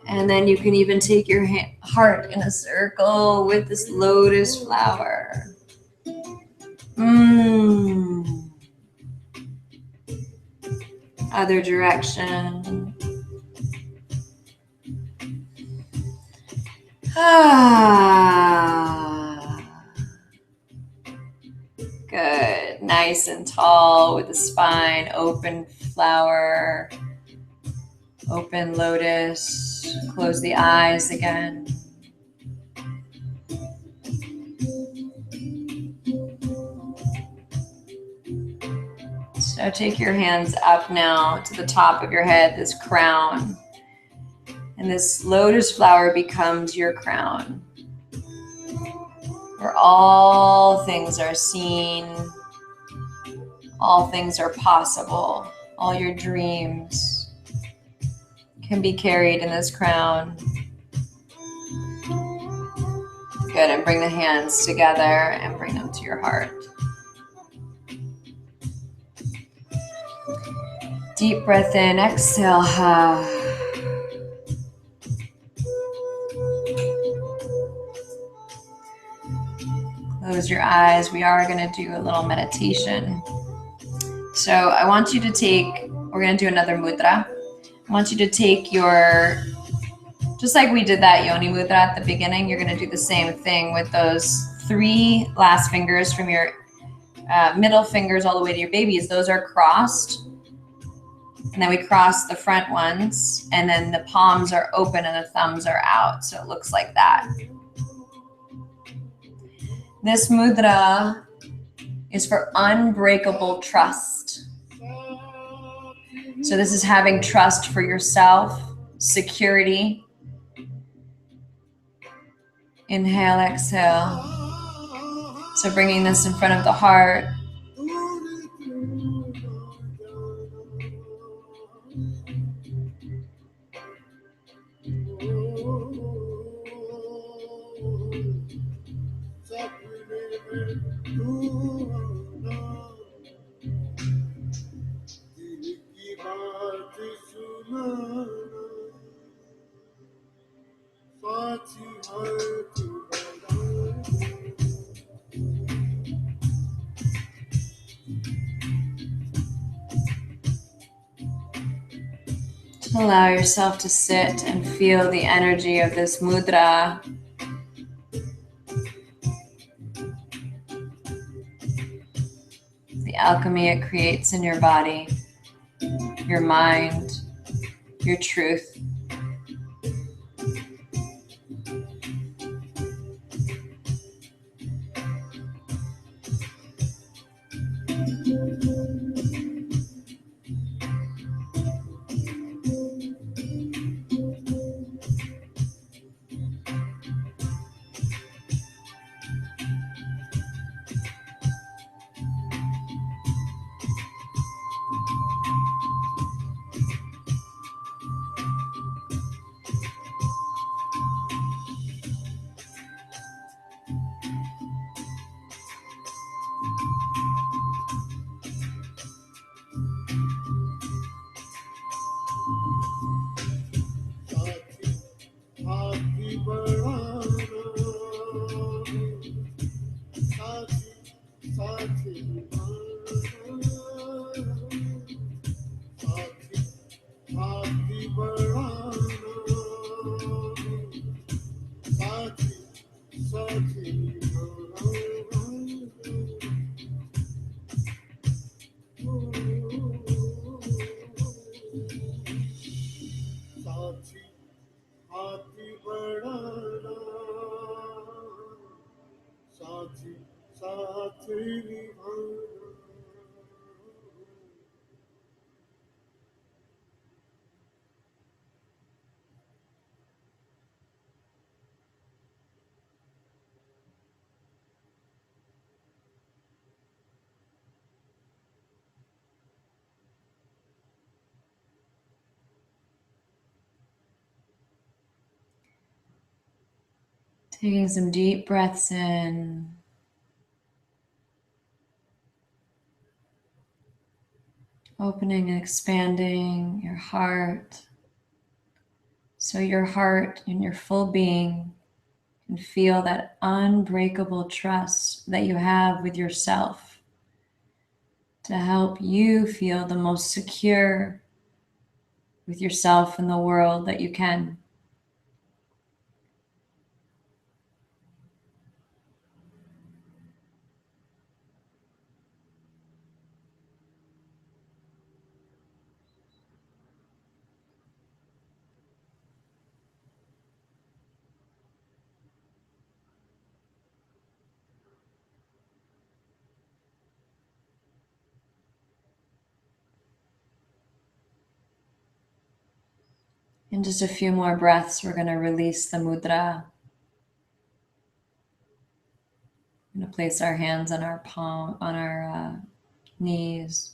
And then you can even take your heart in a circle with this lotus flower. Other direction. Good. Nice and tall with the spine, open flower, open lotus. Close the eyes again. So take your hands up now to the top of your head, this crown. And this lotus flower becomes your crown, where all things are seen, all things are possible, all your dreams can be carried in this crown. Good, and bring the hands together and bring them to your heart. Deep breath in, exhale. Close your eyes. We are going to do a little meditation. So I want you to we're going to do another mudra. I want you to take just like we did that yoni mudra at the beginning, you're going to do the same thing with those 3 last fingers from your middle fingers all the way to your babies. Those are crossed. And then we cross the front ones, and then the palms are open and the thumbs are out. So it looks like that. This mudra is for unbreakable trust. So this is having trust for yourself, security. Inhale, exhale. So bringing this in front of the heart. Allow yourself to sit and feel the energy of this mudra. The alchemy it creates in your body, your mind, your truth. Taking some deep breaths in. Opening and expanding your heart. So your heart and your full being can feel that unbreakable trust that you have with yourself to help you feel the most secure with yourself and the world that you can. In just a few more breaths, we're going to release the mudra. We're going to place our hands on our palm, on our knees.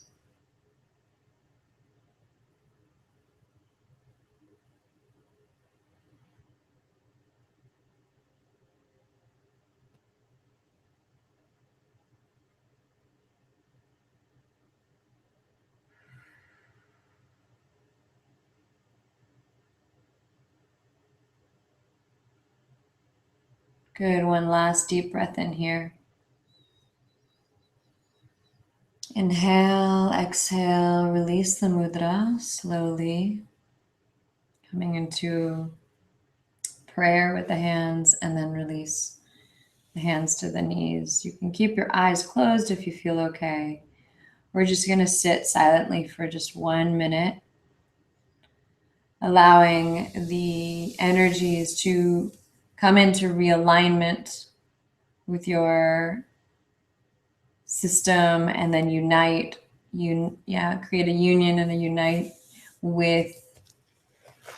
Good. One last deep breath in here. Inhale, exhale, release the mudra slowly. Coming into prayer with the hands and then release the hands to the knees. You can keep your eyes closed if you feel okay. We're just going to sit silently for just 1 minute, allowing the energies to come into realignment with your system and then create a union and a unite with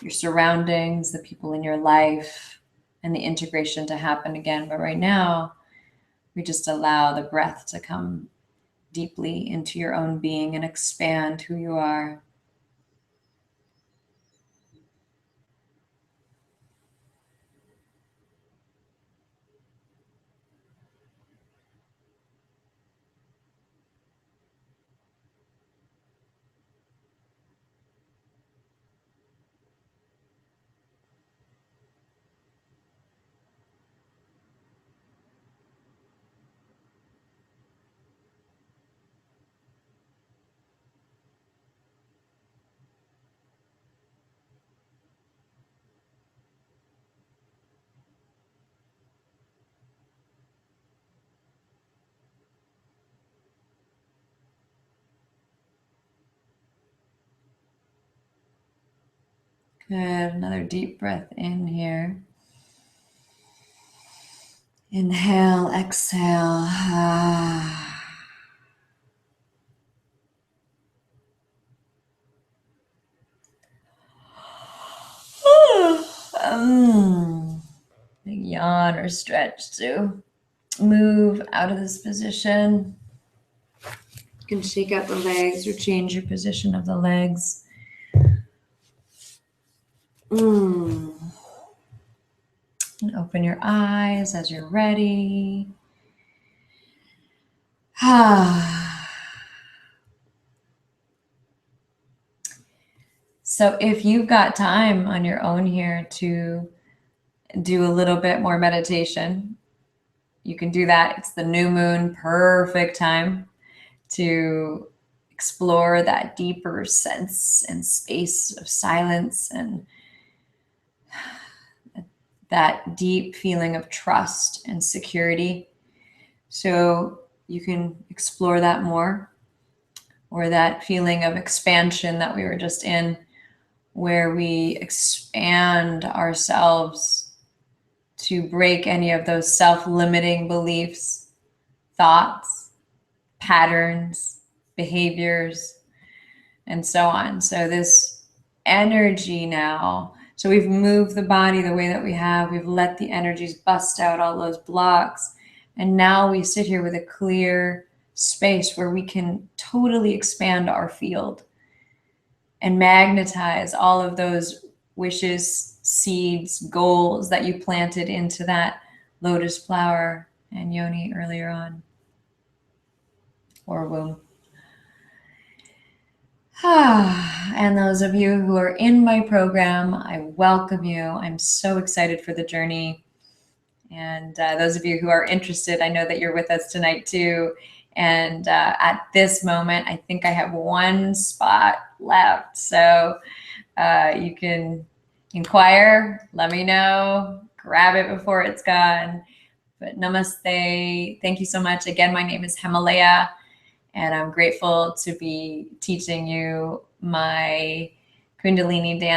your surroundings, the people in your life, and the integration to happen again. But right now, we just allow the breath to come deeply into your own being and expand who you are. Good. Another deep breath in here. Inhale, exhale. Big yawn or stretch to move out of this position. You can shake out the legs or change your position of the legs. And open your eyes as you're ready. So if you've got time on your own here to do a little bit more meditation, you can do that. It's the new moon, perfect time to explore that deeper sense and space of silence and that deep feeling of trust and security. So you can explore that more, or that feeling of expansion that we were just in, where we expand ourselves to break any of those self-limiting beliefs, thoughts, patterns, behaviors, and so on. So this energy now, so we've moved the body the way that we have, we've let the energies bust out all those blocks, and now we sit here with a clear space where we can totally expand our field and magnetize all of those wishes, seeds, goals that you planted into that lotus flower and yoni earlier on, or womb. And those of you who are in my program, I welcome you. I'm so excited for the journey. And those of you who are interested, I know that you're with us tonight too. And at this moment, I think I have one spot left. So you can inquire, let me know, grab it before it's gone. But namaste. Thank you so much. Again, my name is Hemalayaa, and I'm grateful to be teaching you my Kundalini Dance